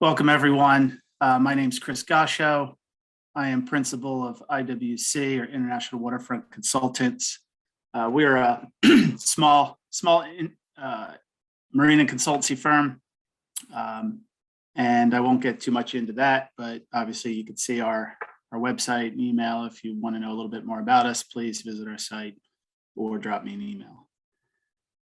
Welcome, everyone. My name is Chris Goshow. I am principal of IWC, or International Waterfront Consultants. We're a small marina consultancy firm, and I won't get too much into that, but obviously you can see our website and email. If you want to know a little bit more about us, please visit our site or drop me an email.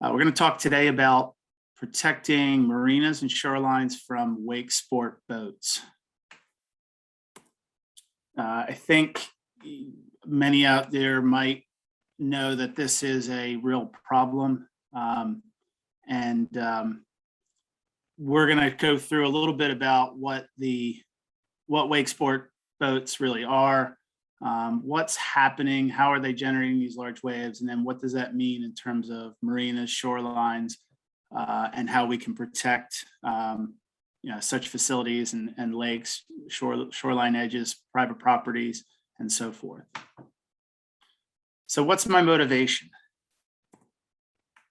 We're going to talk today about protecting marinas and shorelines from wake sport boats. I think many out there might know that this is a real problem. And we're going to go through a little bit about what wake sport boats really are, what's happening, how are they generating these large waves, and then what does that mean in terms of marinas, shorelines, and how we can protect such facilities and lakes, shoreline edges, private properties, and so forth. So what's my motivation?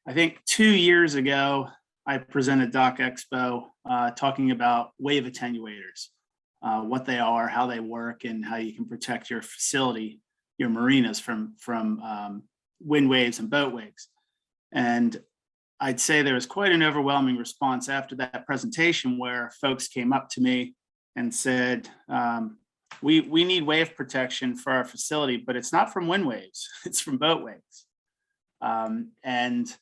I think 2 years ago, I presented Doc Expo talking about wave attenuators, what they are, how they work, and how you can protect your facility, your marinas from wind waves and boat waves. And I'd say there was quite an overwhelming response after that presentation where folks came up to me and said, we need wave protection for our facility, but it's not from wind waves, it's from boat waves. And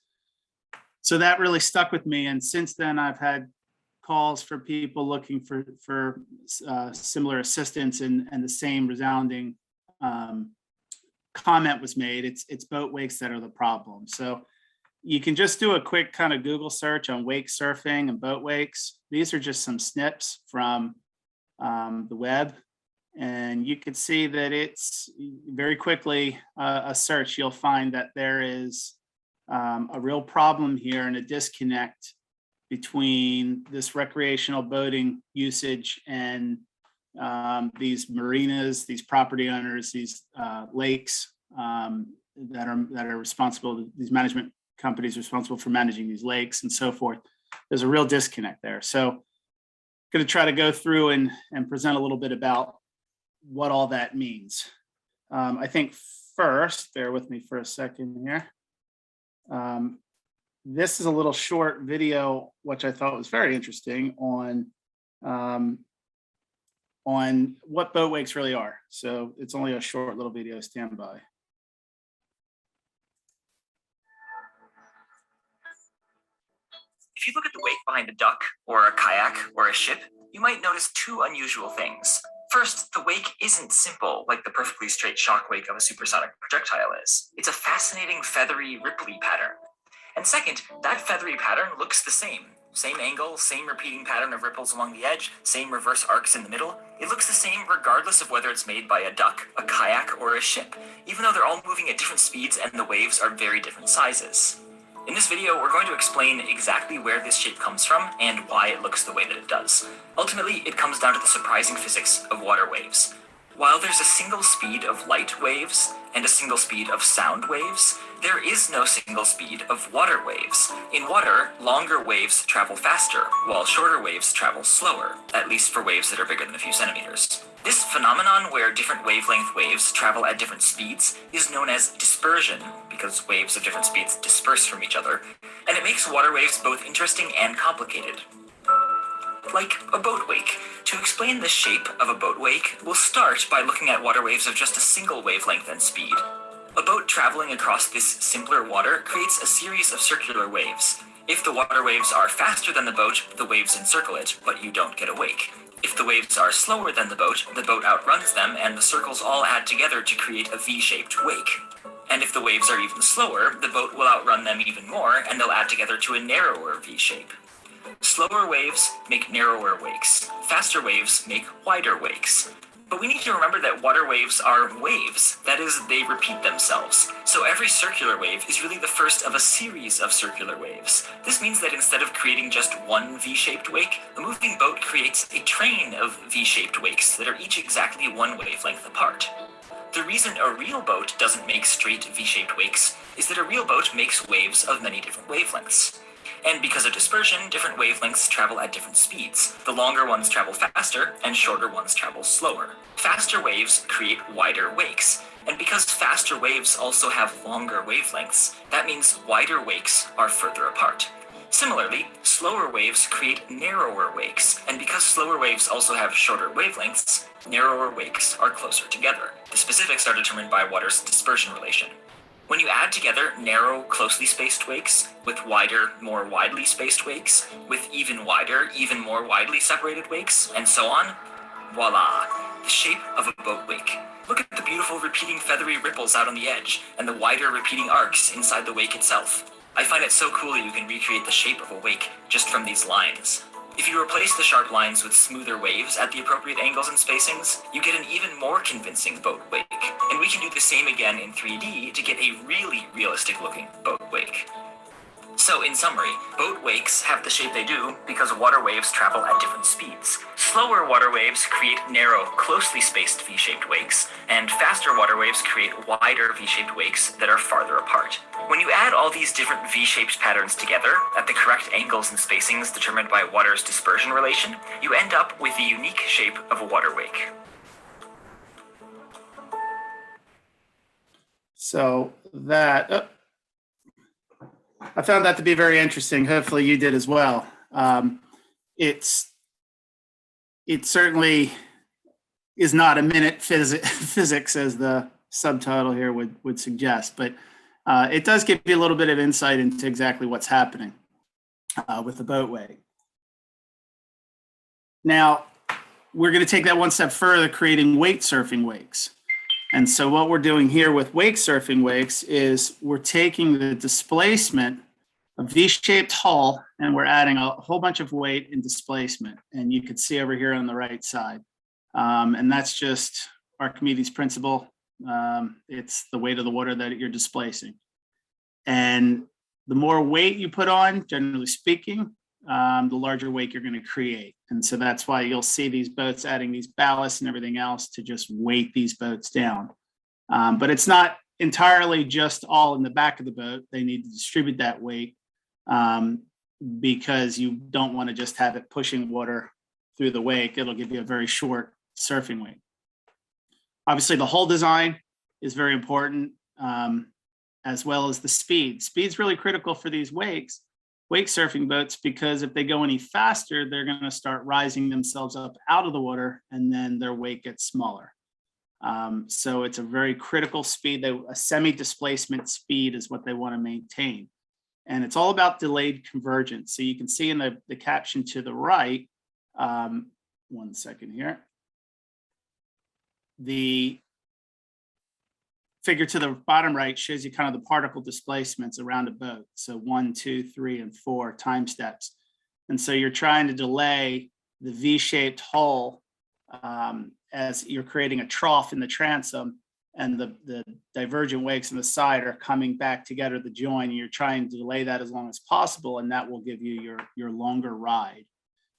so that really stuck with me. And since then, I've had calls for people looking for similar assistance, and the same resounding comment was made. It's boat wakes that are the problem. So you can just do a quick kind of Google search on wake surfing and boat wakes. These are just some snips from the web. And you can see that it's very quickly a search. You'll find that there is a real problem here and a disconnect between this recreational boating usage and these marinas, these property owners, these lakes that are responsible, these management companies responsible for managing these lakes and so forth. There's a real disconnect there. So I'm going to try to go through and present a little bit about what all that means. I think first, bear with me for a second here. This is a little short video, which I thought was very interesting on what boat wakes really are. So it's only a short little video, stand by. If you look at the wake behind a duck or a kayak or a ship, you might notice two unusual things. First, the wake isn't simple like the perfectly straight shock wake of a supersonic projectile is. It's a fascinating feathery, ripply pattern. And second, that feathery pattern looks the same. Same angle, same repeating pattern of ripples along the edge, same reverse arcs in the middle. It looks the same regardless of whether it's made by a duck, a kayak, or a ship, even though they're all moving at different speeds and the waves are very different sizes. In this video, we're going to explain exactly where this shape comes from and why it looks the way that it does. Ultimately, it comes down to the surprising physics of water waves. While there's a single speed of light waves and a single speed of sound waves, there is no single speed of water waves. In water, longer waves travel faster, while shorter waves travel slower, at least for waves that are bigger than a few centimeters. This phenomenon where different wavelength waves travel at different speeds is known as dispersion, because waves of different speeds disperse from each other, and it makes water waves both interesting and complicated. Like a boat wake. To explain the shape of a boat wake, we'll start by looking at water waves of just a single wavelength and speed. A boat traveling across this simpler water creates a series of circular waves. If the water waves are faster than the boat waves encircle it, but you don't get a wake. If the waves are slower than the boat outruns them, and the circles all add together to create a V-shaped wake. And if the waves are even slower, the boat will outrun them even more, and they'll add together to a narrower V-shape. Slower waves make narrower wakes. Faster waves make wider wakes. But we need to remember that water waves are waves. That is, they repeat themselves. So every circular wave is really the first of a series of circular waves. This means that instead of creating just one V-shaped wake, a moving boat creates a train of V-shaped wakes that are each exactly one wavelength apart. The reason a real boat doesn't make straight V-shaped wakes is that a real boat makes waves of many different wavelengths. And because of dispersion, different wavelengths travel at different speeds. The longer ones travel faster, and shorter ones travel slower. Faster waves create wider wakes. And because faster waves also have longer wavelengths, that means wider wakes are further apart. Similarly, slower waves create narrower wakes, and because slower waves also have shorter wavelengths, narrower wakes are closer together. The specifics are determined by water's dispersion relation. When you add together narrow, closely spaced wakes with wider, more widely spaced wakes, with even wider, even more widely separated wakes, and so on, voila, the shape of a boat wake. Look at the beautiful repeating feathery ripples out on the edge, and the wider repeating arcs inside the wake itself. I find it so cool that you can recreate the shape of a wake just from these lines. If you replace the sharp lines with smoother waves at the appropriate angles and spacings, you get an even more convincing boat wake. And we can do the same again in 3D to get a really realistic looking boat wake. So in summary, boat wakes have the shape they do because water waves travel at different speeds. Slower water waves create narrow, closely spaced V-shaped wakes, and faster water waves create wider V-shaped wakes that are farther apart. When you add all these different V-shaped patterns together at the correct angles and spacings determined by water's dispersion relation, you end up with the unique shape of a water wake. So that, I found that to be very interesting. Hopefully you did as well. It certainly is not a minute physics as the subtitle here would suggest, but it does give you a little bit of insight into exactly what's happening with the boatway. Now, we're going to take that one step further, creating wake surfing wakes. And so what we're doing here with wake surfing wakes is we're taking the displacement of V-shaped hull and we're adding a whole bunch of weight and displacement. And you can see over here on the right side. And that's just Archimedes' principle. It's the weight of the water that you're displacing. And the more weight you put on, generally speaking, the larger wake you're going to create. And so that's why you'll see these boats adding these ballasts and everything else to just weight these boats down. But it's not entirely just all in the back of the boat. They need to distribute that weight because you don't want to just have it pushing water through the wake. It'll give you a very short surfing wake. Obviously, the hull design is very important, as well as the speed. Speed's really critical for these wake surfing boats, because if they go any faster, they're going to start rising themselves up out of the water, and then their wake gets smaller. So it's a very critical speed. A semi-displacement speed is what they want to maintain. And it's all about delayed convergence. So you can see in the caption to the right, one second here, the figure to the bottom right shows you kind of the particle displacements around a boat. So 1, 2, 3, and 4 time steps. And so you're trying to delay the V-shaped hull as you're creating a trough in the transom, and the divergent wakes on the side are coming back together, the join, and you're trying to delay that as long as possible, and that will give you your longer ride.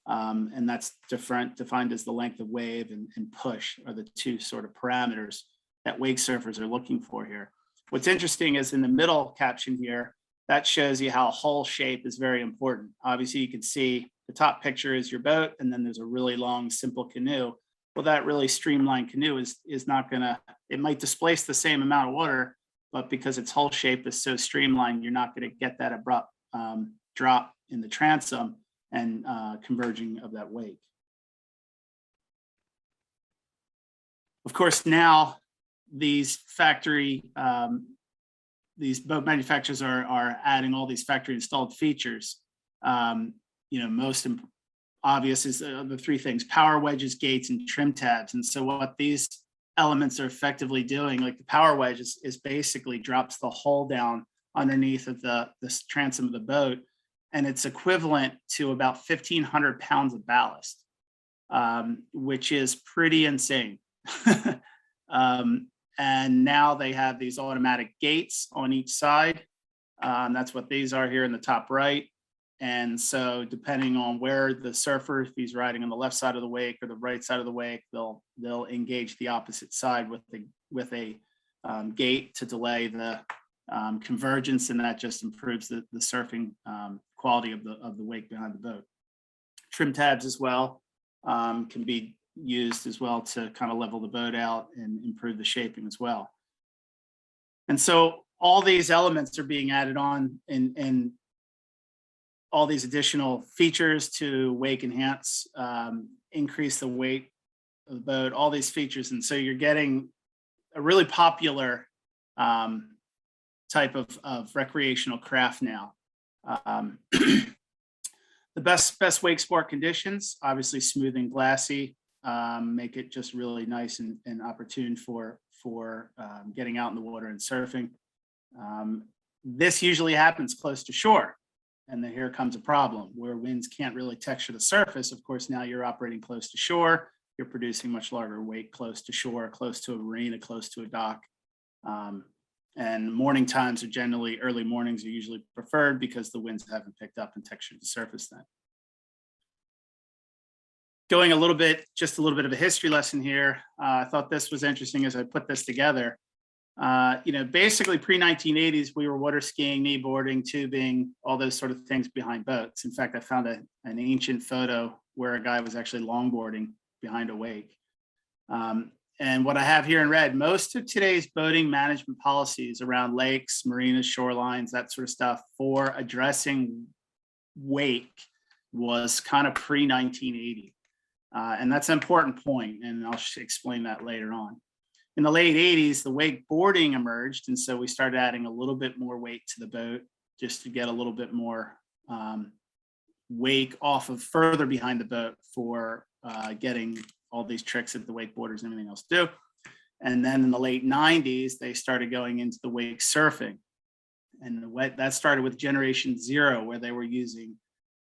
And that's defined as the length of wave and push are the two sort of parameters that wake surfers are looking for here. What's interesting is in the middle caption here, that shows you how hull shape is very important. Obviously, you can see the top picture is your boat, and then there's a really long, simple canoe. Well, that really streamlined canoe is not gonna, it might displace the same amount of water, but because its hull shape is so streamlined, you're not gonna get that abrupt drop in the transom and converging of that wake. Of course, now these these boat manufacturers are adding all these factory installed features. Most obvious is the three things: power wedges, gates, and trim tabs. And so what these elements are effectively doing, like the power wedge is basically drops the hull down underneath of the transom of the boat, and it's equivalent to about 1,500 pounds of ballast, which is pretty insane. And now they have these automatic gates on each side. That's what these are here in the top right. And so depending on where the surfer, if he's riding on the left side of the wake or the right side of the wake, they'll engage the opposite side with a gate to delay the convergence, and that just improves the surfing quality of the wake behind the boat. Trim tabs as well can be used as well to kind of level the boat out and improve the shaping as well. And so all these elements are being added on, and all these additional features to wake enhance, increase the weight of the boat, all these features. And so you're getting a really popular type of recreational craft now. The best wake sport conditions, obviously smooth and glassy, make it just really nice and opportune for getting out in the water and surfing. This usually happens close to shore, and then here comes a problem where winds can't really texture the surface. Of course, now you're operating close to shore, you're producing much larger weight close to shore, close to a marina, close to a dock. And morning times are generally, early mornings are usually preferred because the winds haven't picked up and textured the surface then. Going just a little bit of a history lesson here. I thought this was interesting as I put this together. Basically pre-1980s, we were water skiing, kneeboarding, tubing, all those sort of things behind boats. In fact, I found an ancient photo where a guy was actually longboarding behind a wake. And what I have here in red, most of today's boating management policies around lakes, marinas, shorelines, that sort of stuff for addressing wake was kind of pre-1980. And that's an important point, and I'll explain that later on. In the late 80s, the wakeboarding emerged, and so we started adding a little bit more weight to the boat just to get a little bit more wake off of further behind the boat for getting all these tricks that the wakeboarders and everything else do. And then in the late 90s, they started going into the wake surfing. And that started with Generation Zero, where they were using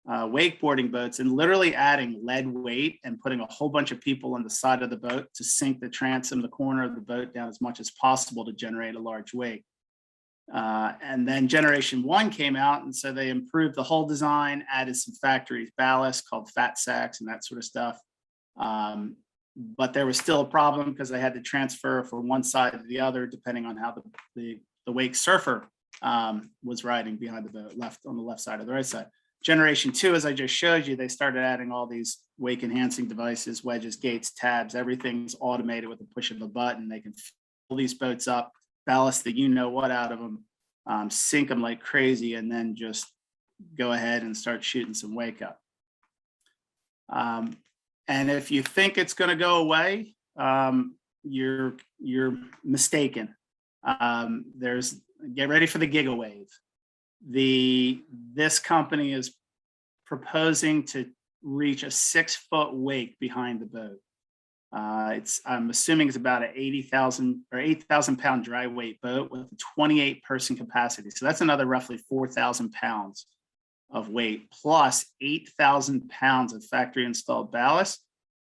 wakeboarding boats and literally adding lead weight and putting a whole bunch of people on the side of the boat to sink the transom, the corner of the boat down as much as possible to generate a large wake. And then Generation One came out, and so they improved the whole design, added some factory ballast called fat sacks and that sort of stuff. But there was still a problem because they had to transfer from one side to the other depending on how the wake surfer was riding behind the boat, on the left side or the right side. Generation Two, as I just showed you, they started adding all these wake enhancing devices, wedges, gates, tabs, everything's automated with the push of a button. They can fill these boats up, ballast the you know what out of them, sink them like crazy, and then just go ahead and start shooting some wake up. And if you think it's going to go away, you're mistaken. Get ready for the Giggle Wave. This company is proposing to reach a 6-foot wake behind the boat. I'm assuming it's about an 80,000 or 8,000 pound dry weight boat with a 28 person capacity. So that's another roughly 4,000 pounds of weight plus 8,000 pounds of factory installed ballast,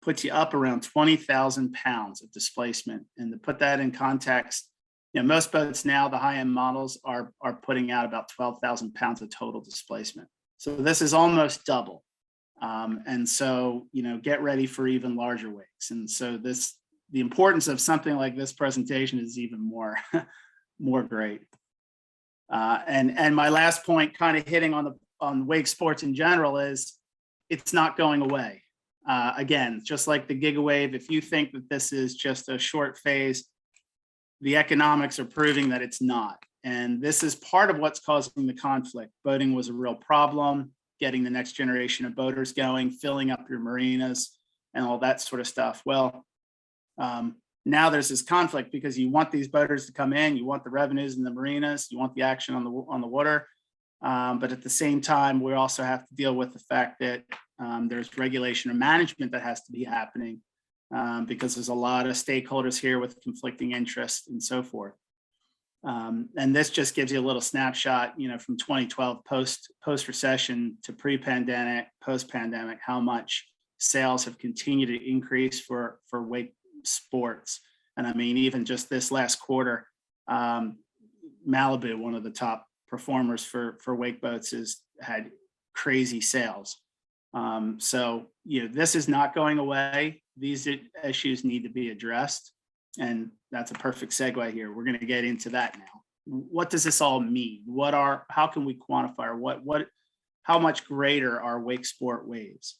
puts you up around 20,000 pounds of displacement. And to put that in context, most boats now, the high-end models are putting out about 12,000 pounds of total displacement. So this is almost double. And so, get ready for even larger wakes. And so the importance of something like this presentation is even more, more great. And my last point, kind of hitting on wake sports in general, is it's not going away. Again, just like the Giggle Wave, if you think that this is just a short phase, the economics are proving that it's not. And this is part of what's causing the conflict. Boating was a real problem, getting the next generation of boaters going, filling up your marinas and all that sort of stuff. Well, now there's this conflict because you want these boaters to come in, you want the revenues in the marinas, you want the action on the water. But at the same time, we also have to deal with the fact that there's regulation or management that has to be happening because there's a lot of stakeholders here with conflicting interests and so forth. And this just gives you a little snapshot, from 2012 post-recession to pre-pandemic, post-pandemic, how much sales have continued to increase for wake sports. And I mean, even just this last quarter, Malibu, one of the top performers for wake boats, had crazy sales. So, this is not going away. These issues need to be addressed. And that's a perfect segue here. We're going to get into that now. What does this all mean? How can we quantify, or how much greater are wake sport waves?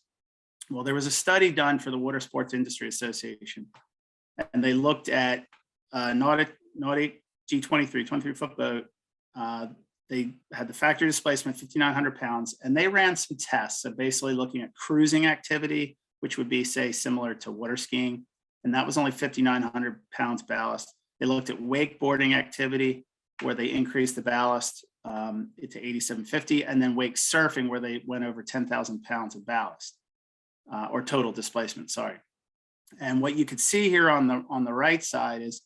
Well, there was a study done for the Water Sports Industry Association, and they looked at Nautic G23, 23-foot boat. They had the factory displacement 5,900 pounds, and they ran some tests. So basically looking at cruising activity, which would be, say, similar to water skiing, and that was only 5,900 pounds ballast. They looked at wakeboarding activity, where they increased the ballast to 8,750, and then wake surfing, where they went over 10,000 pounds of ballast, or total displacement, sorry. And what you could see here on the right side is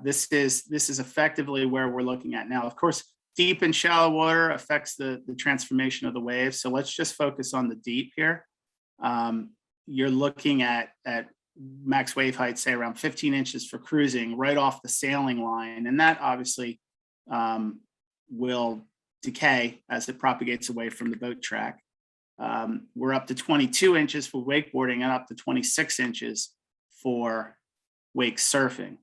this is effectively where we're looking at now. Of course, deep and shallow water affects the transformation of the waves. So let's just focus on the deep here. You're looking at max wave height, say around 15 inches for cruising, right off the sailing line. And that obviously will decay as it propagates away from the boat track. We're up to 22 inches for wakeboarding and up to 26 inches for wake surfing.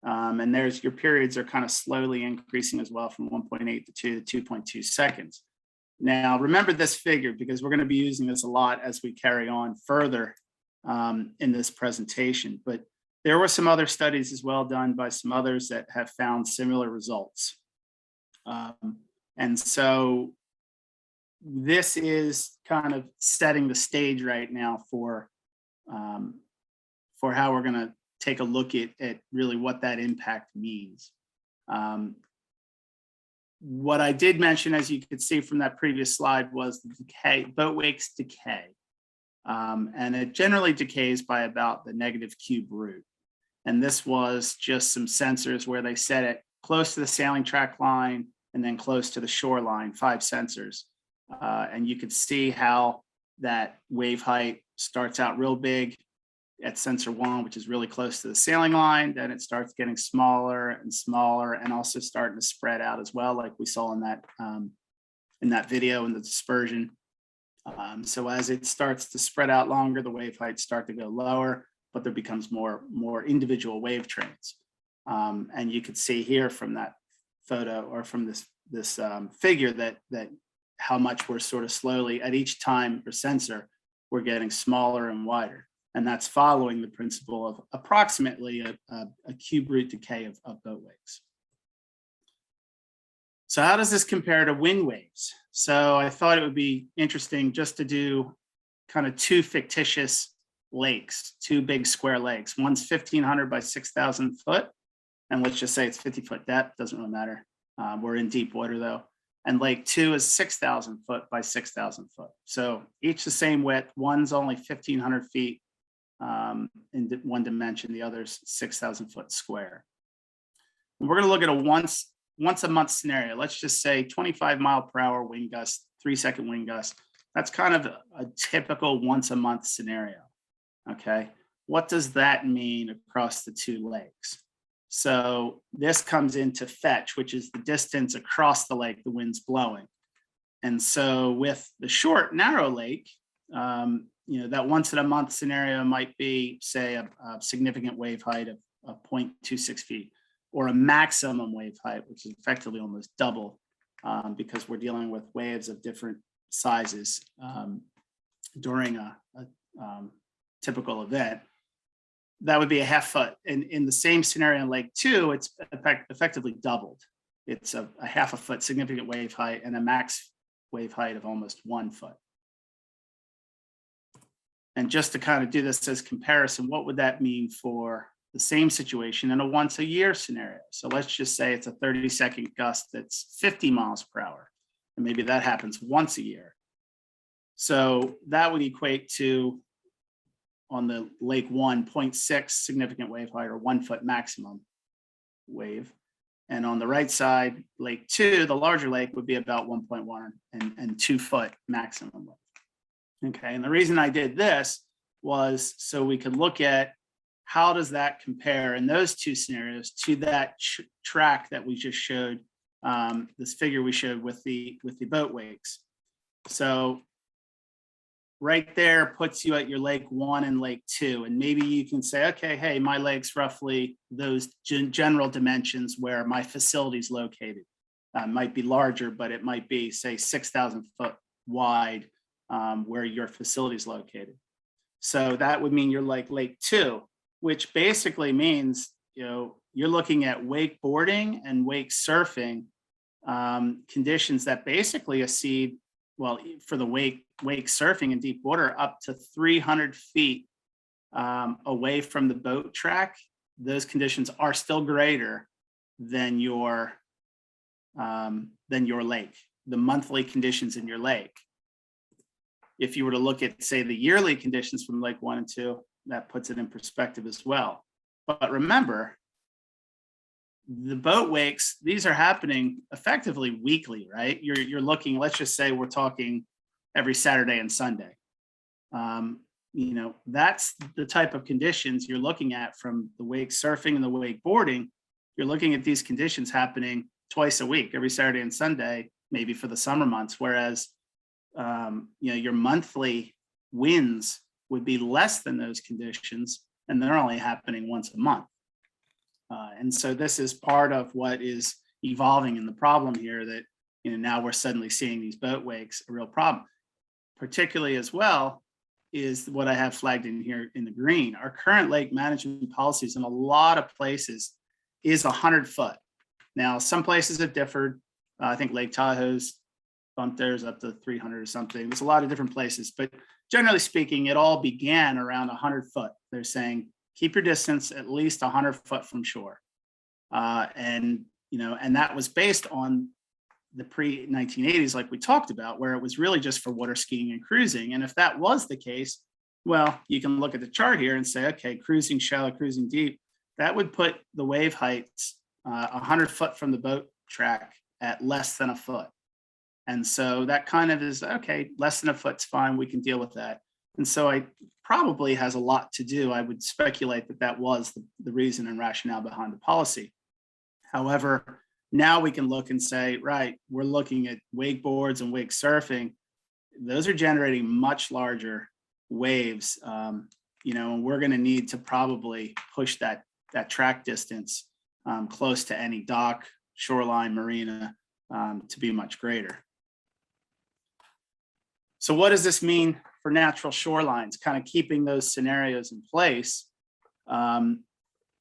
And there's your periods are kind of slowly increasing as well, from 1.8 to 2.2 seconds. Now, remember this figure, because we're going to be using this a lot as we carry on further in this presentation. But there were some other studies as well done by some others that have found similar results. And so this is kind of setting the stage right now for how we're going to take a look at really what that impact means. What I did mention, as you could see from that previous slide, was the decay, boat wakes decay. And it generally decays by about the negative cube root. And this was just some sensors where they set it close to the sailing track line and then close to the shoreline, 5 sensors. And you could see how that wave height starts out real big at sensor 1, which is really close to the sailing line. Then it starts getting smaller and smaller, and also starting to spread out as well, like we saw in that video in the dispersion. So as it starts to spread out longer, the wave heights start to go lower, but there becomes more individual wave trains. And you could see here from that photo, or from this figure, that how much we're sort of slowly at each time or sensor, we're getting smaller and wider. And that's following the principle of approximately a cube root decay of boat wakes. So how does this compare to wind waves? So I thought it would be interesting just to do kind of 2 fictitious lakes, 2 big square lakes. One's 1,500 by 6,000 foot. And let's just say it's 50-foot depth, doesn't really matter. We're in deep water though. And lake 2 is 6,000 foot by 6,000 foot. So each the same width. One's only 1,500 feet in one dimension, the other's 6,000 foot square. And we're going to look at a once a month scenario. Let's just say 25-mile-per-hour wind gust, 3-second wind gust. That's kind of a typical once a month scenario. Okay, what does that mean across the 2 lakes? So this comes into fetch, which is the distance across the lake the wind's blowing. And so with the short, narrow lake, that once in a month scenario might be, say, a significant wave height of 0.26 feet, or a maximum wave height, which is effectively almost double, because we're dealing with waves of different sizes during a typical event. That would be a half foot. And in the same scenario in lake 2, it's effectively doubled. It's a half a foot significant wave height and a max wave height of almost 1 foot. And just to kind of do this as comparison, what would that mean for the same situation in a once a year scenario? So let's just say it's a 30-second gust that's 50 miles per hour. And maybe that happens once a year. So that would equate to, on the lake 1, 0.6 significant wave height, or 1 foot maximum wave. And on the right side, lake 2, the larger lake, would be about 1.1 and 2 foot maximum wave. Okay, and the reason I did this was so we could look at how does that compare in those 2 scenarios to that track that we just showed, this figure we showed with the boat wakes. So right there puts you at your lake 1 and lake 2. And maybe you can say, okay, hey, my lake's roughly those general dimensions where my facility's located. Might be larger, but it might be, say, 6,000 foot wide where your facility is located. So that would mean you're like Lake 2, which basically means, you're looking at wakeboarding and wake surfing conditions that basically exceed, well, for the wake surfing in deep water, up to 300 feet away from the boat track. Those conditions are still greater than your lake, the monthly conditions in your lake. If you were to look at, say, the yearly conditions from Lake 1 and 2, that puts it in perspective as well. But remember, the boat wakes, these are happening effectively weekly, right? You're looking, let's just say we're talking every Saturday and Sunday. That's the type of conditions you're looking at from the wake surfing and the wakeboarding. You're looking at these conditions happening twice a week, every Saturday and Sunday, maybe for the summer months, whereas your monthly winds would be less than those conditions, and they're only happening once a month. And so this is part of what is evolving in the problem here, that now we're suddenly seeing these boat wakes a real problem. Particularly as well is what I have flagged in here in the green. Our current lake management policies in a lot of places is 100 foot. Now, some places have differed. I think Lake Tahoe's bumped theirs up to 300 or something. There's a lot of different places, but generally speaking, it all began around 100 foot. They're saying, keep your distance at least 100 foot from shore. And that was based on the pre-1980s, like we talked about, where it was really just for water skiing and cruising. And if that was the case, well, you can look at the chart here and say, okay, cruising shallow, cruising deep, that would put the wave heights 100 foot from the boat track at less than a foot. And so that kind of is, okay, less than a foot's fine, we can deal with that. And so it probably has a lot to do. I would speculate that was the reason and rationale behind the policy. However, now we can look and say, right, we're looking at wakeboards and wake surfing. Those are generating much larger waves, and we're going to need to probably push that track distance close to any dock, shoreline, marina to be much greater. So what does this mean for natural shorelines? Kind of keeping those scenarios in place,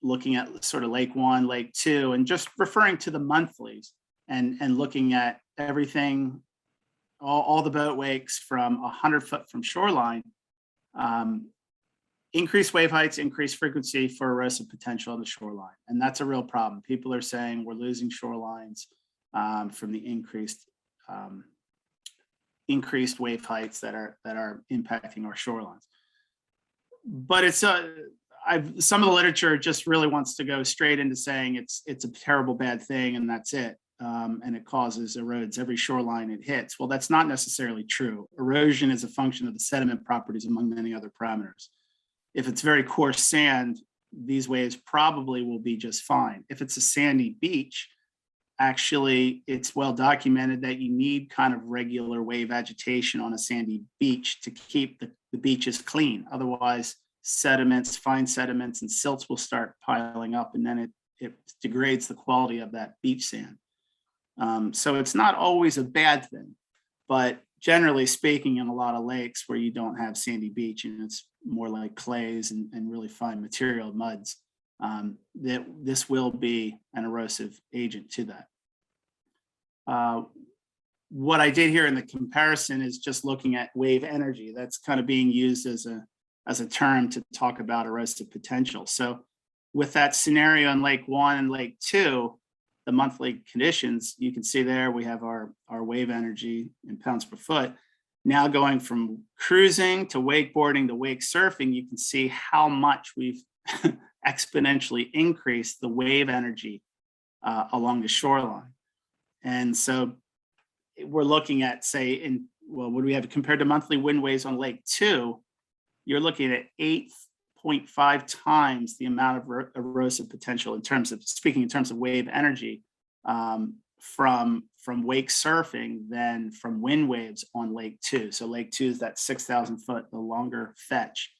looking at sort of Lake 1, Lake 2, and just referring to the monthlies and looking at everything, all the boat wakes from 100 foot from shoreline, increased wave heights, increased frequency for erosive potential on the shoreline. And that's a real problem. People are saying we're losing shorelines from the increased wave heights that are impacting our shorelines. But it's some of the literature just really wants to go straight into saying it's a terrible bad thing and that's it, and it erodes every shoreline it hits. Well, that's not necessarily true. Erosion is a function of the sediment properties among many other parameters. If it's very coarse sand, these waves probably will be just fine. If it's a sandy beach, actually, it's well documented that you need kind of regular wave agitation on a sandy beach to keep the beaches clean. Otherwise, fine sediments and silts will start piling up, and then it degrades the quality of that beach sand. So it's not always a bad thing, but generally speaking, in a lot of lakes where you don't have sandy beach and it's more like clays and really fine material muds, that this will be an erosive agent to that. What I did here in the comparison is just looking at wave energy. That's kind of being used as a term to talk about erosive potential. So with that scenario in Lake 1 and Lake 2, the monthly conditions, you can see there we have our wave energy in pounds per foot. Now going from cruising to wakeboarding to wake surfing, you can see how much we've exponentially increased the wave energy along the shoreline. And so we're looking at, say, what do we have compared to monthly wind waves on Lake 2? You're looking at 8.5 times the amount of erosive potential in terms of wave energy from wake surfing than from wind waves on Lake 2. So Lake 2 is that 6,000 foot, the longer fetch.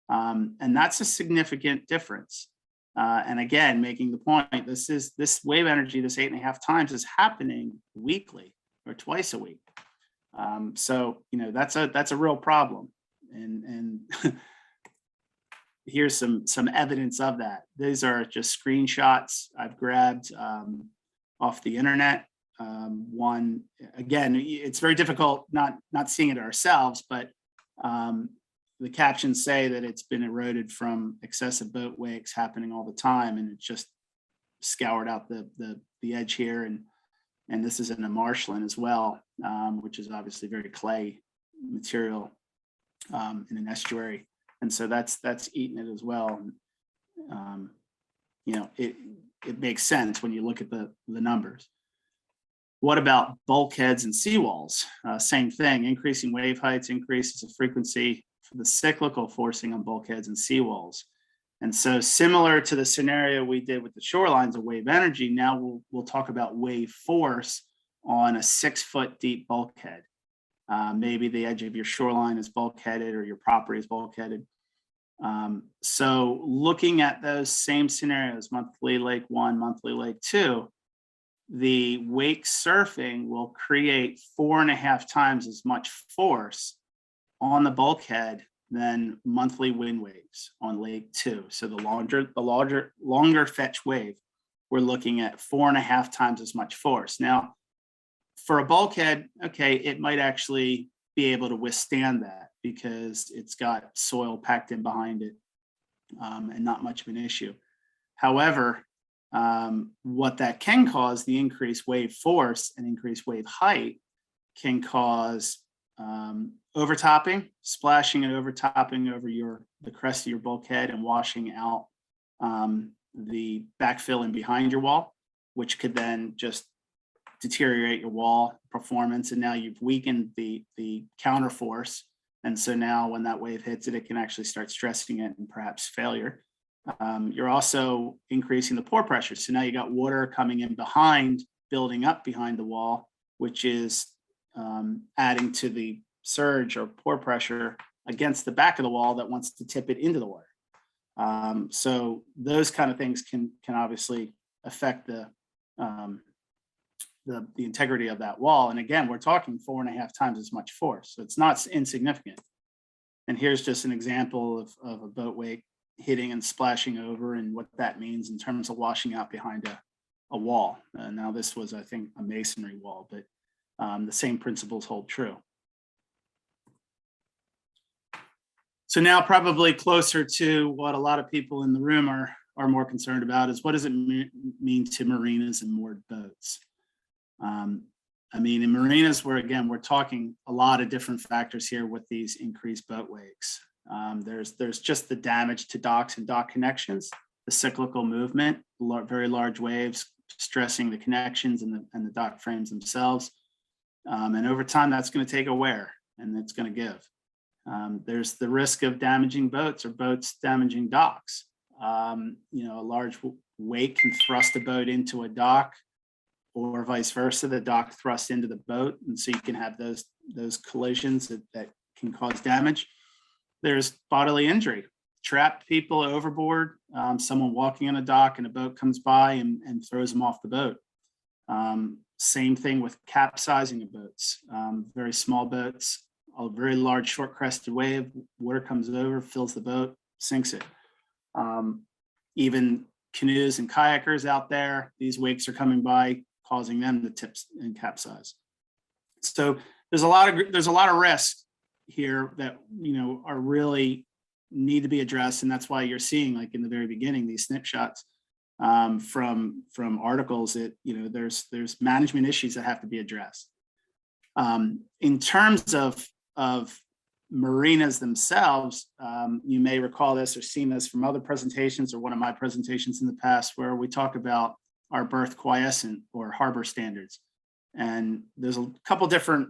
And that's a significant difference. And again, making the point, this wave energy, this 8.5 times is happening weekly or twice a week. So, that's a real problem. And here's some evidence of that. These are just screenshots I've grabbed off the internet. One, again, it's very difficult not seeing it ourselves, but the captions say that it's been eroded from excessive boat wakes happening all the time, and it just scoured out the edge here, and this is in a marshland as well, which is obviously very clay material in an estuary, and so that's eating it as well. It makes sense when you look at the numbers. What about bulkheads and seawalls? Same thing, increasing wave heights increases the frequency for the cyclical forcing on bulkheads and seawalls. And so similar to the scenario we did with the shorelines of wave energy, now we'll talk about wave force on a 6 foot deep bulkhead. Maybe the edge of your shoreline is bulkheaded or your property is bulkheaded. So looking at those same scenarios, monthly lake 1, monthly lake 2, the wake surfing will create 4.5 times as much force on the bulkhead than monthly wind waves on lake 2. So the longer fetch wave, we're looking at 4.5 times as much force. Now, for a bulkhead, okay, it might actually be able to withstand that because it's got soil packed in behind it and not much of an issue. However, what that can cause, the increased wave force and increased wave height, can cause overtopping, splashing and overtopping over the crest of your bulkhead and washing out the backfill in behind your wall, which could then just deteriorate your wall performance. And now you've weakened the counter force. And so now when that wave hits it, it can actually start stressing it and perhaps failure. You're also increasing the pore pressure. So now you got water coming in behind, building up behind the wall, which is adding to the surge or pore pressure against the back of the wall that wants to tip it into the water. So those kind of things can obviously affect the integrity of that wall. And again, we're talking 4.5 times as much force. So it's not insignificant. And here's just an example of a boat wake hitting and splashing over and what that means in terms of washing out behind a wall. Now this was, I think, a masonry wall, but the same principles hold true. So now probably closer to what a lot of people in the room are more concerned about is what does it mean to marinas and moored boats? I mean, in marinas, we're talking a lot of different factors here with these increased boat wakes. There's just the damage to docks and dock connections, the cyclical movement, very large waves stressing the connections and the dock frames themselves. And over time, that's going to take a wear and it's going to give. There's the risk of damaging boats or boats damaging docks. A large wake can thrust a boat into a dock, or vice versa, the dock thrust into the boat. And so you can have those collisions that can cause damage. There's bodily injury, trapped people overboard, someone walking on a dock and a boat comes by and throws them off the boat. Same thing with capsizing of boats, very small boats, a very large short crested wave, water comes over, fills the boat, sinks it. Even canoes and kayakers out there, these wakes are coming by, causing them to tip and capsize. So there's a lot of risks here that are really need to be addressed, and that's why you're seeing, like in the very beginning, these snapshots from articles that there's management issues that have to be addressed. In terms of marinas themselves, you may recall this or seen this from other presentations or one of my presentations in the past where we talk about our berth quiescent or harbor standards. And there's a couple different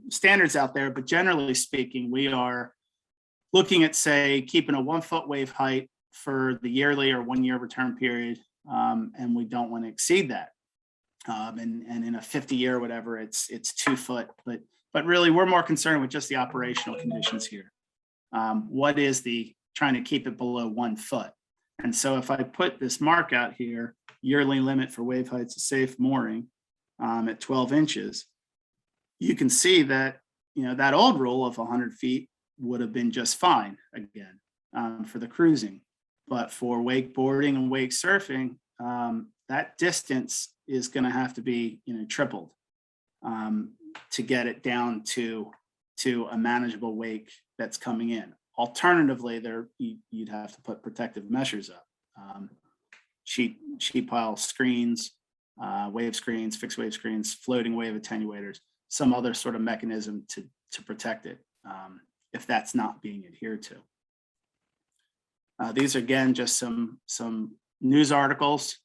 standards out there, but generally speaking, we are looking at, say, keeping a 1 foot wave height for the yearly or 1 year return period, and we don't want to exceed that. And in a 50-year whatever, it's 2 foot, but really we're more concerned with just the operational conditions here. What is the trying to keep it below 1 foot? And so if I put this mark out here, yearly limit for wave heights of safe mooring at 12 inches, you can see that, that old rule of 100 feet would have been just fine again, for the cruising. But for wakeboarding and wake surfing, that distance is going to have to be, tripled, to get it down to a manageable wake that's coming in. Alternatively, you'd have to put protective measures up, sheet pile screens, wave screens, fixed wave screens, floating wave attenuators, some other sort of mechanism to protect it, if that's not being adhered to. These are, again, just some news articles.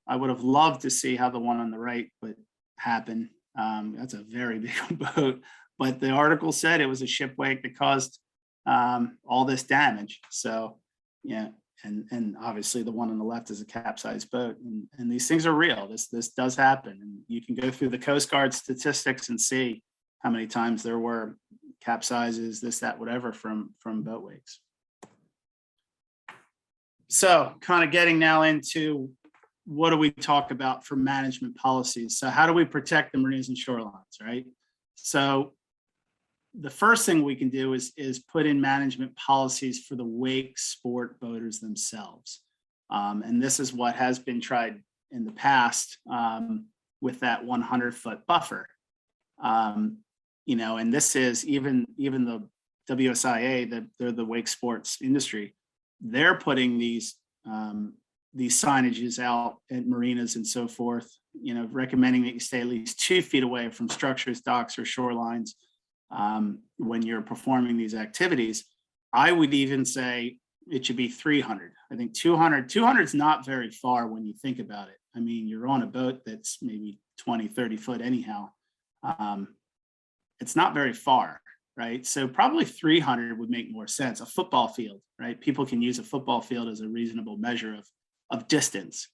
I would have loved to see how the one on the right would happen. That's a very big boat, but the article said it was a shipwreck that caused all this damage. So, yeah, and obviously the one on the left is a capsized boat, and these things are real. This does happen, and you can go through the Coast Guard statistics and see how many times there were capsizes, this, that, whatever, from boat wakes. So, kind of getting now into what do we talk about for management policies? So how do we protect the marinas and shorelines, right? So the first thing we can do is put in management policies for the wake sport boaters themselves. And this is what has been tried in the past, with that 100-foot buffer. And this is even the WSIA, they're the wake sports industry. They're putting these signages out at marinas and so forth, recommending that you stay at least 2 feet away from structures, docks, or shorelines when you're performing these activities. I would even say it should be 300. I think 200 is not very far when you think about it. I mean, you're on a boat that's maybe 20, 30 foot anyhow. It's not very far, right? So probably 300 would make more sense. A football field, right? People can use a football field as a reasonable measure of distance.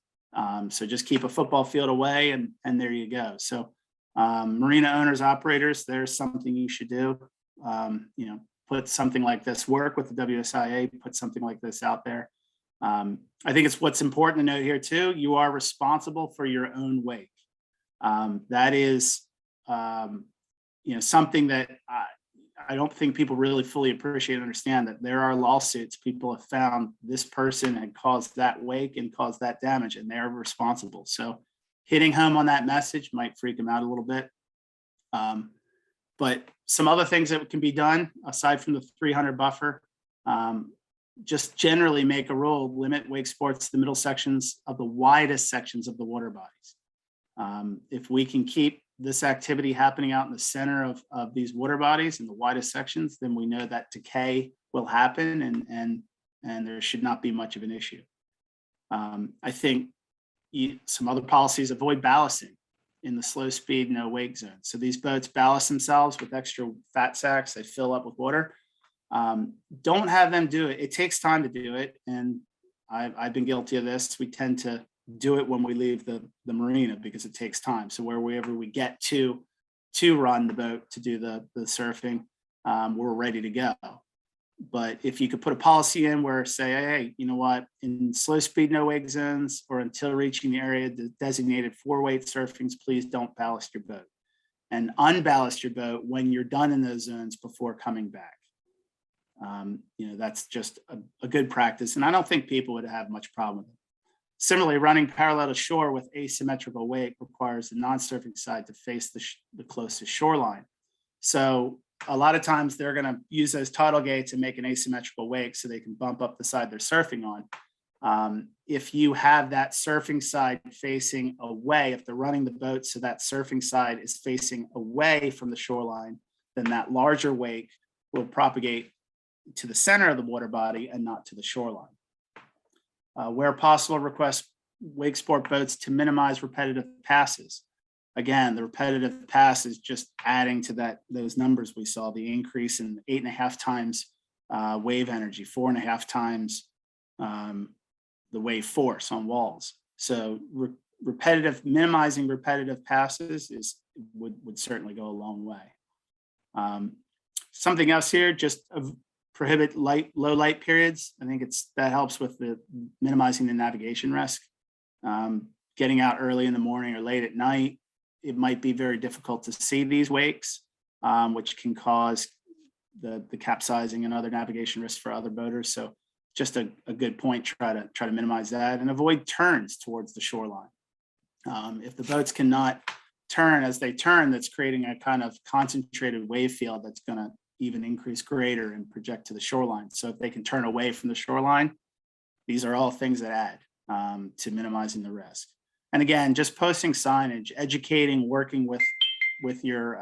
So just keep a football field away, and there you go. So marina owners, operators, there's something you should do. Put something like this, work with the WSIA, put something like this out there. I think it's what's important to note here too, you are responsible for your own wake. That is something that I don't think people really fully appreciate and understand, that there are lawsuits. People have found this person had caused that wake and caused that damage, and they're responsible. So hitting home on that message might freak them out a little bit. But some other things that can be done aside from the 300 buffer, just generally make a rule, limit wake sports to the middle sections of the widest sections of the water bodies. If we can keep this activity happening out in the center of these water bodies in the widest sections, then we know that decay will happen, and there should not be much of an issue. I think some other policies: avoid ballasting in the slow speed, no wake zone. So these boats ballast themselves with extra fat sacks. They fill up with water. Don't have them do it. It takes time to do it, and I've been guilty of this. We tend to do it when we leave the marina because it takes time. So wherever we get to run the boat to do the surfing, we're ready to go. But if you could put a policy in where say, hey, you know what, in slow speed, no wake zones, or until reaching the area designated for wake surfings, please don't ballast your boat, and unballast your boat when you're done in those zones before coming back. That's just a good practice, and I don't think people would have much problem with it. Similarly, running parallel to shore with asymmetrical wake requires the non-surfing side to face the closest shoreline. So a lot of times they're going to use those tidal gates and make an asymmetrical wake so they can bump up the side they're surfing on. If you have that surfing side facing away, if they're running the boat so that surfing side is facing away from the shoreline, then that larger wake will propagate to the center of the water body and not to the shoreline. Where possible, request wake sport boats to minimize repetitive passes. Again, the repetitive pass is just adding to those numbers we saw, the increase in 8.5 times wave energy, 4.5 times the wave force on walls. So minimizing repetitive passes would certainly go a long way. Something else here, just prohibit low light periods. I think that helps with minimizing the navigation risk. Getting out early in the morning or late at night, it might be very difficult to see these wakes. which can cause the capsizing and other navigation risks for other boaters. So just a good point, try to minimize that and avoid turns towards the shoreline. If the boats cannot turn as they turn, that's creating a kind of concentrated wave field that's going to even increase greater and project to the shoreline. So if they can turn away from the shoreline, these are all things that add to minimizing the risk. And again, just posting signage, educating, working with your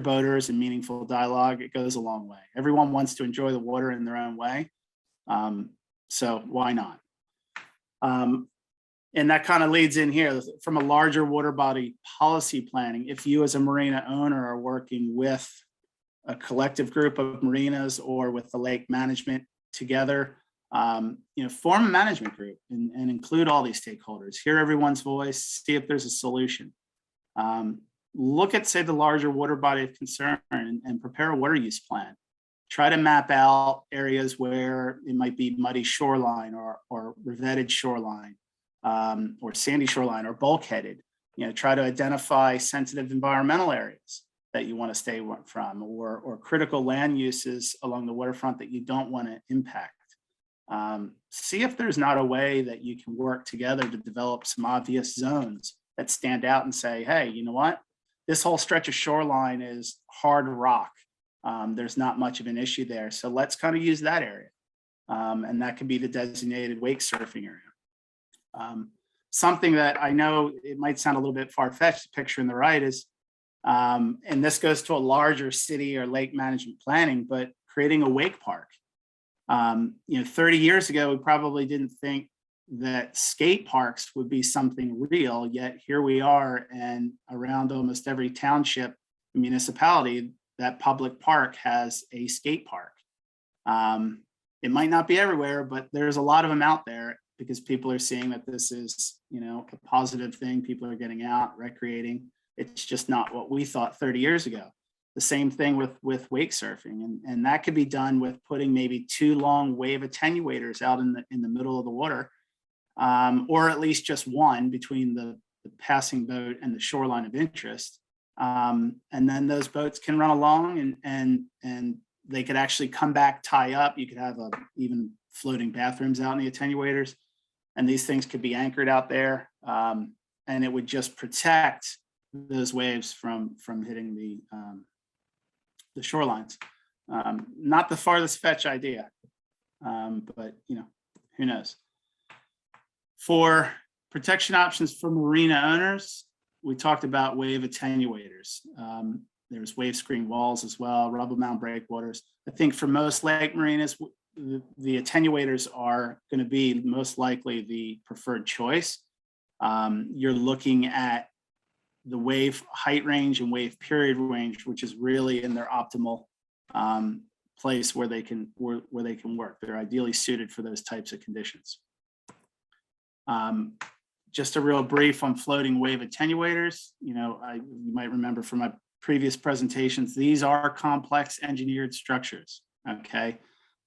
boaters and meaningful dialogue, it goes a long way. Everyone wants to enjoy the water in their own way. So why not? And that kind of leads in here from a larger water body policy planning. If you as a marina owner are working with a collective group of marinas or with the lake management together, form a management group and include all these stakeholders, hear everyone's voice, see if there's a solution. Look at, say, the larger water body of concern and prepare a water use plan. Try to map out areas where it might be muddy shoreline or revetted shoreline, or sandy shoreline or bulkheaded. Try to identify sensitive environmental areas that you want to stay from, or critical land uses along the waterfront that you don't want to impact. See if there's not a way that you can work together to develop some obvious zones that stand out and say, hey, you know what? This whole stretch of shoreline is hard rock. There's not much of an issue there. So let's kind of use that area. And that could be the designated wake surfing area. Something that I know it might sound a little bit far-fetched, the picture in the right is, and this goes to a larger city or lake management planning, but creating a wake park. 30 years ago, we probably didn't think that skate parks would be something real, yet here we are, and around almost every township and municipality, that public park has a skate park. It might not be everywhere, but there's a lot of them out there because people are seeing that this is, a positive thing. People are getting out, recreating. It's just not what we thought 30 years ago. The same thing with wake surfing, and that could be done with putting maybe 2 long wave attenuators out in the middle of the water, or at least just one between the passing boat and the shoreline of interest. And then those boats can run along and they could actually come back, tie up. You could have even floating bathrooms out in the attenuators, and these things could be anchored out there, and it would just protect those waves from hitting the shorelines. Not the farthest fetch idea, but who knows? For protection options for marina owners, we talked about wave attenuators. There's wave screen walls as well, rubble mount breakwaters. I think for most lake marinas, the attenuators are going to be most likely the preferred choice. You're looking at the wave height range and wave period range, which is really in their optimal place where they can work. They're ideally suited for those types of conditions. Just a real brief on floating wave attenuators. You might remember from my previous presentations, these are complex engineered structures. Okay,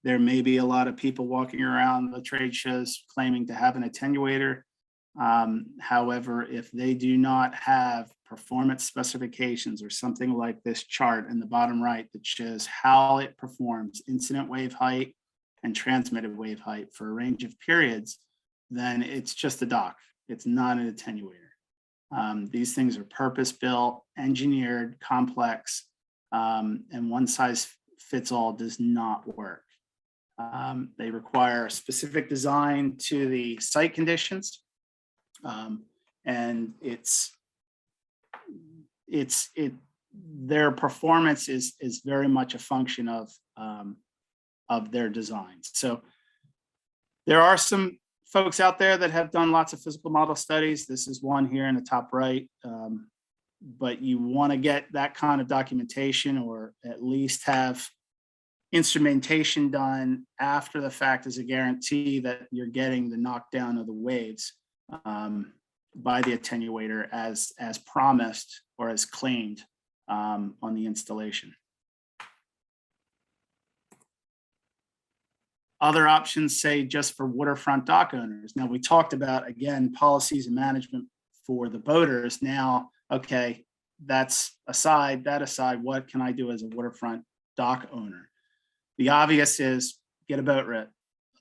there may be a lot of people walking around the trade shows claiming to have an attenuator. However, if they do not have performance specifications or something like this chart in the bottom right that shows how it performs incident wave height and transmitted wave height for a range of periods, then it's just a dock. It's not an attenuator. These things are purpose-built, engineered, complex, and one size fits all does not work. They require specific design to the site conditions. And their performance is very much a function of their designs. So there are some folks out there that have done lots of physical model studies. This is one here in the top right, but you want to get that kind of documentation, or at least have instrumentation done after the fact as a guarantee that you're getting the knockdown of the waves by the attenuator as promised or as claimed on the installation. Other options, say, just for waterfront dock owners. Now, we talked about, again, policies and management for the boaters. Now, okay, that aside, what can I do as a waterfront dock owner? The obvious is get a boat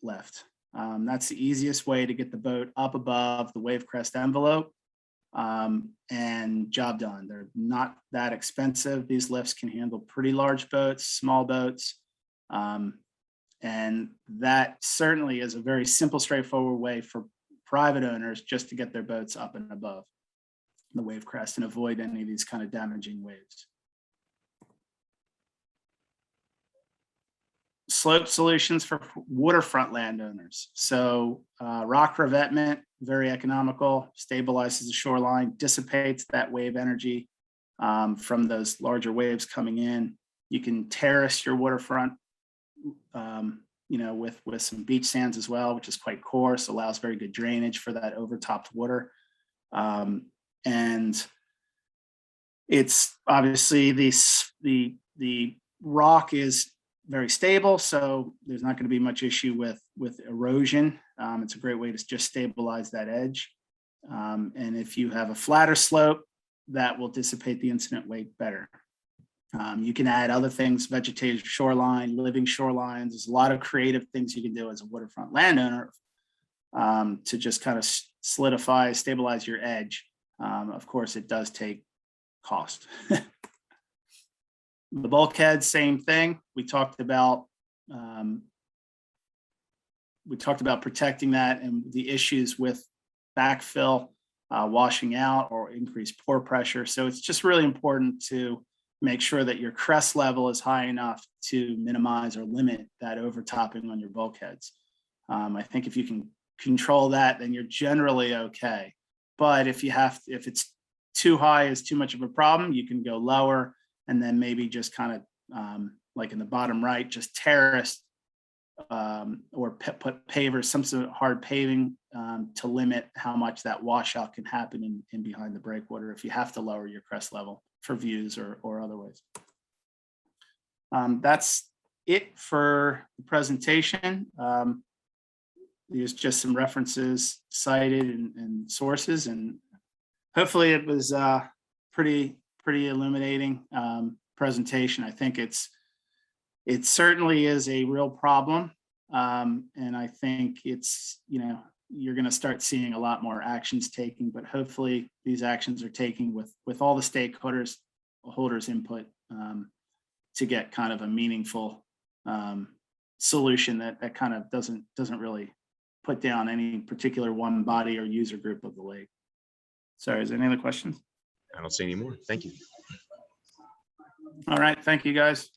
lift. That's the easiest way to get the boat up above the wave crest envelope, and job done. They're not that expensive. These lifts can handle pretty large boats, small boats. And that certainly is a very simple, straightforward way for private owners just to get their boats up and above the wave crest and avoid any of these kind of damaging waves. Slope solutions for waterfront landowners. So rock revetment, very economical, stabilizes the shoreline, dissipates that wave energy from those larger waves coming in. You can terrace your waterfront, with some beach sands as well, which is quite coarse, allows very good drainage for that overtopped water. And it's obviously the rock is very stable, so there's not going to be much issue with erosion. It's a great way to just stabilize that edge. And if you have a flatter slope, that will dissipate the incident wake better. You can add other things, vegetative shoreline, living shorelines. There's a lot of creative things you can do as a waterfront landowner to just kind of solidify, stabilize your edge. Of course, it does take cost. The bulkhead, same thing. We talked about protecting that and the issues with backfill, washing out, or increased pore pressure. So it's just really important to make sure that your crest level is high enough to minimize or limit that overtopping on your bulkheads. I think if you can control that, then you're generally okay. But if it's too high, is too much of a problem, you can go lower, and then maybe just kind of like in the bottom right, just terrace or put pavers, some sort of hard paving to limit how much that washout can happen in behind the breakwater if you have to lower your crest level for views or otherwise. That's it for the presentation. There's just some references cited and sources, and hopefully it was pretty illuminating presentation. I think it certainly is a real problem, and I think it's you're going to start seeing a lot more actions taken, but hopefully these actions are taken with all the stakeholders input to get kind of a meaningful solution that kind of doesn't really put down any particular one body or user group of the lake. Sorry, is there any other questions? I don't see any more. Thank you. All right, thank you guys.